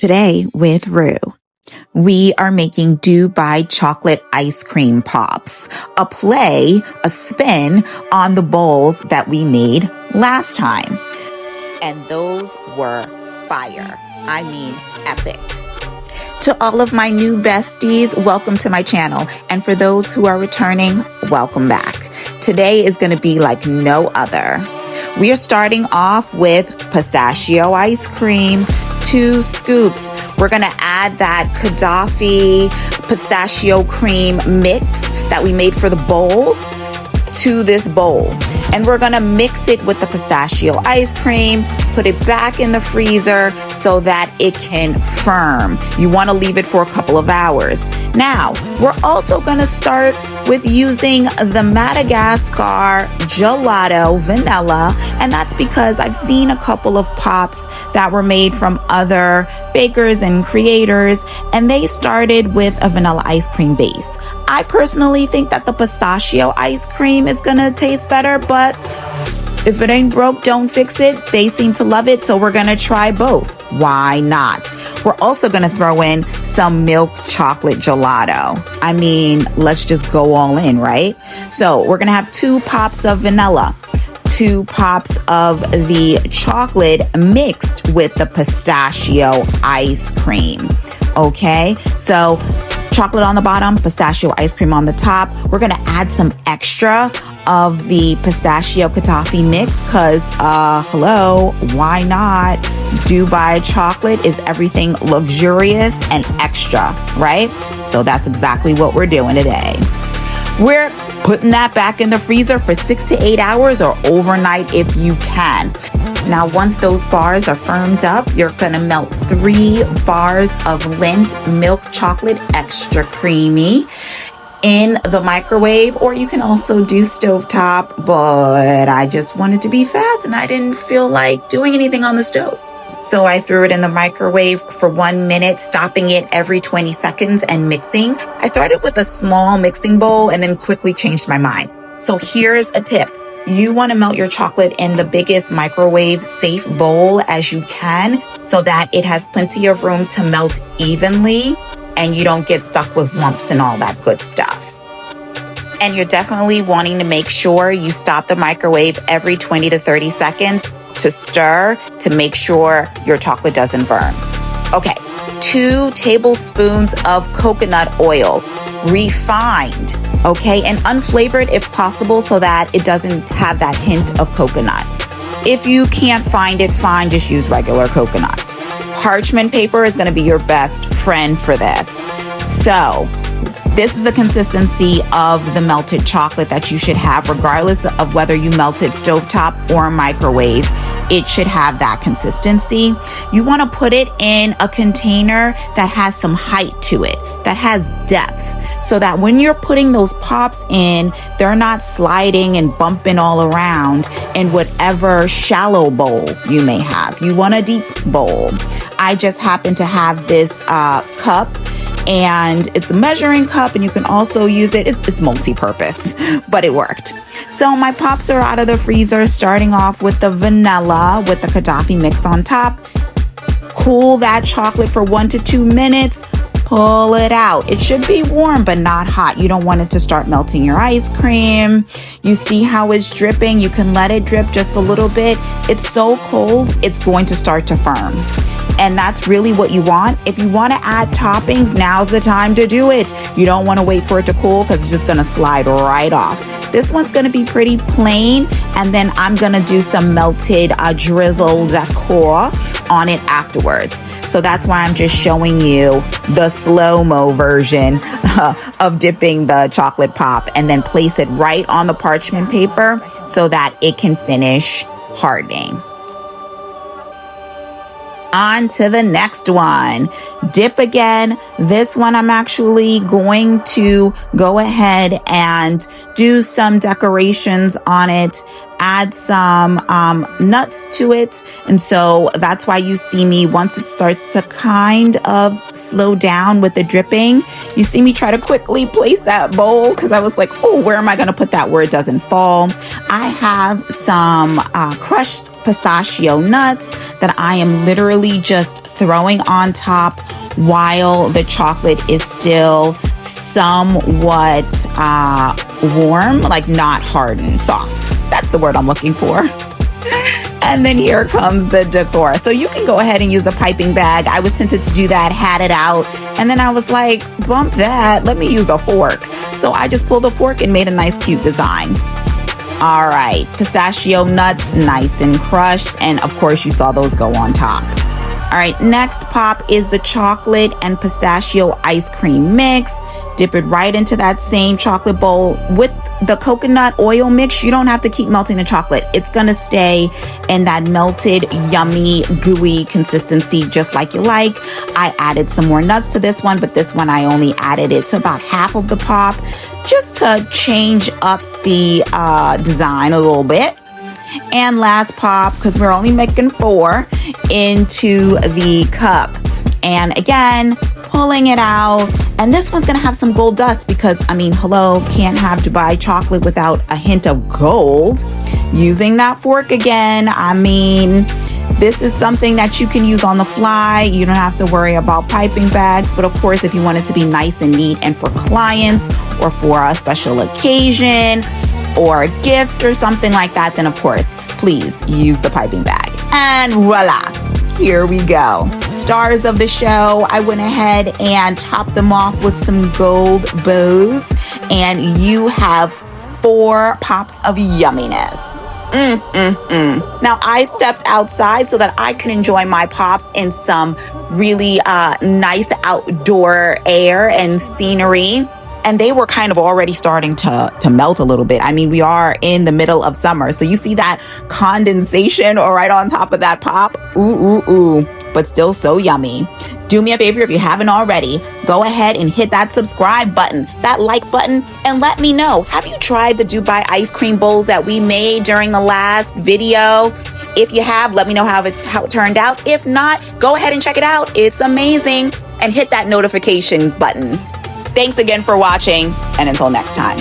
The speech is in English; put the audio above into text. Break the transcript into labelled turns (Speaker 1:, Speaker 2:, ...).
Speaker 1: Today with Rue, we are making Dubai chocolate ice cream pops, a spin on the bowls that we made last time. And those were fire. I mean, epic. To all of my new besties, welcome to my channel. And for those who are returning, welcome back. Today is going to be like no other. We are starting off with pistachio ice cream, 2 scoops. We're going to add that kataifi pistachio cream mix that we made for the bowls to this bowl. And we're going to mix it with the pistachio ice cream, put it back in the freezer so that it can firm. You want to leave it for a couple of hours. Now, we're also going to start with using the Madagascar Gelato vanilla, and that's because I've seen a couple of pops that were made from other bakers and creators, and they started with a vanilla ice cream base. I personally think that the pistachio ice cream is gonna taste better, but if it ain't broke, don't fix it. They seem to love it, so we're gonna try both. Why not? We're also gonna throw in some milk chocolate gelato. I mean, let's just go all in, right? So we're gonna have 2 pops of vanilla, 2 pops of the chocolate mixed with the pistachio ice cream. Okay, so chocolate on the bottom, pistachio ice cream on the top. We're gonna add some extra of the pistachio kataifi mix because, hello, why not? Dubai chocolate is everything luxurious and extra, right? So that's exactly what we're doing today. We're putting that back in the freezer for 6 to 8 hours or overnight if you can. Now, once those bars are firmed up, you're gonna melt 3 bars of Lindt milk chocolate extra creamy in the microwave, or you can also do stovetop, but I just wanted to be fast and I didn't feel like doing anything on the stove. So I threw it in the microwave for 1 minute, stopping it every 20 seconds and mixing. I started with a small mixing bowl and then quickly changed my mind. So here's a tip. You want to melt your chocolate in the biggest microwave safe bowl as you can so that it has plenty of room to melt evenly and you don't get stuck with lumps and all that good stuff. And you're definitely wanting to make sure you stop the microwave every 20 to 30 seconds to stir to make sure your chocolate doesn't burn. Okay, 2 tablespoons of coconut oil, refined, okay, and unflavored if possible so that it doesn't have that hint of coconut. If you can't find it, fine, just use regular coconut. Parchment paper is going to be your best friend for this. So this is the consistency of the melted chocolate that you should have regardless of whether you melt it stovetop or microwave. It should have that consistency. You want to put it in a container that has some height to it, that has depth, so that when you're putting those pops in, they're not sliding and bumping all around in whatever shallow bowl you may have. You want a deep bowl. I just happen to have this cup, and it's a measuring cup, and you can also use it. It's multi-purpose, but it worked. So my pops are out of the freezer, starting off with the vanilla with the kataifi mix on top. Cool that chocolate for 1 to 2 minutes. Pull it out. It should be warm, but not hot. You don't want it to start melting your ice cream. You see how it's dripping? You can let it drip just a little bit. It's so cold, it's going to start to firm. And that's really what you want. If you want to add toppings, now's the time to do it. You don't want to wait for it to cool because it's just going to slide right off. This one's going to be pretty plain, and then I'm going to do some melted drizzle decor on it afterwards. So that's why I'm just showing you the slow-mo version of dipping the chocolate pop, and then place it right on the parchment paper so that it can finish hardening. On to the next one. Dip again. This one I'm actually going to go ahead and do some decorations on it, add some nuts to it. And so that's why you see me, once it starts to kind of slow down with the dripping, you see me try to quickly place that bowl because I was like, oh, where am I going to put that where it doesn't fall? I have some crushed pistachio nuts that I am literally just throwing on top while the chocolate is still somewhat warm, like not hardened, soft. That's the word I'm looking for. And then here comes the decor. So you can go ahead and use a piping bag. I was tempted to do that, had it out, and then I was like, bump that, let me use a fork. So I just pulled a fork and made a nice cute design. All right, pistachio nuts, nice and crushed, and of course you saw those go on top. All right, next pop is the chocolate and pistachio ice cream mix. Dip it right into that same chocolate bowl. With the coconut oil mix, you don't have to keep melting the chocolate. It's gonna stay in that melted, yummy, gooey consistency just like you like. I added some more nuts to this one, but this one I only added it to about half of the pop just to change up the design a little bit. And last pop, because we're only making 4, into the cup. And again, pulling it out. And this one's gonna have some gold dust because, I mean, hello, can't have Dubai chocolate without a hint of gold. Using that fork again, I mean, this is something that you can use on the fly. You don't have to worry about piping bags. But of course, if you want it to be nice and neat and for clients or for a special occasion or a gift or something like that, then of course, please use the piping bag. And voila, here we go. Stars of the show, I went ahead and topped them off with some gold bows, and you have 4 pops of yumminess. Now, I stepped outside so that I could enjoy my pops in some really nice outdoor air and scenery. And they were kind of already starting to melt a little bit. I mean, we are in the middle of summer. So you see that condensation right on top of that pop? Ooh. But still so yummy. Do me a favor, if you haven't already, go ahead and hit that subscribe button, that like button, and let me know. Have you tried the Dubai ice cream bowls that we made during the last video? If you have, let me know how it turned out. If not, go ahead and check it out. It's amazing. And hit that notification button. Thanks again for watching, and until next time.